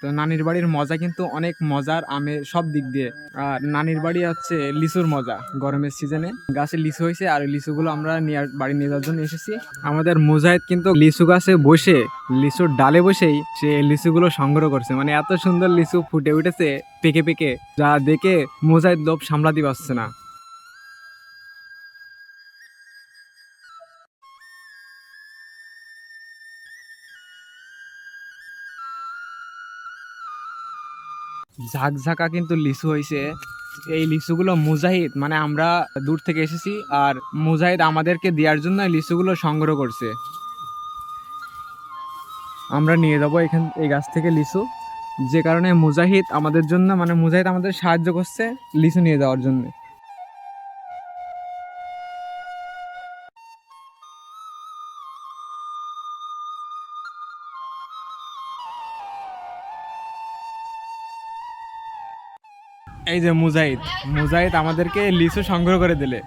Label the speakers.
Speaker 1: তো নানির বাড়ির মজা কিন্তু অনেক মজার, আমের সব দিক দিয়ে। আর নানির বাড়ি হচ্ছে লিচুর মজা, গরমের সিজনে গাছে লিচু হয়েছে আর ওই লিচুগুলো আমরা বাড়ি নিয়ে যাওয়ার জন্য এসেছি। আমাদের মুজাহিদ কিন্তু লিচু গাছে বসে, লিচুর ডালে বসেই সে লিচুগুলো সংগ্রহ করছে। মানে এত সুন্দর লিচু ফুটে উঠেছে পেকে পেকে, যা দেখে মুজাহিদ লোভ সামলাতে পারছে না। ঝাঁকঝাঁকা কিন্তু লিচু হয়েছে। এই লিচুগুলো মুজাহিদ, মানে আমরা দূর থেকে এসেছি আর মুজাহিদ আমাদেরকে দেওয়ার জন্য এই লিচুগুলো সংগ্রহ করছে। আমরা নিয়ে যাবো এই গাছ থেকে লিচু, যে কারণে মুজাহিদ আমাদের জন্য, মানে মুজাহিদ আমাদের সাহায্য করছে লিচু নিয়ে যাওয়ার জন্য। এই যে মুজাহিদ, মুজাহিদ আমাদেরকে লিচু সংগ্রহ করে দিলে।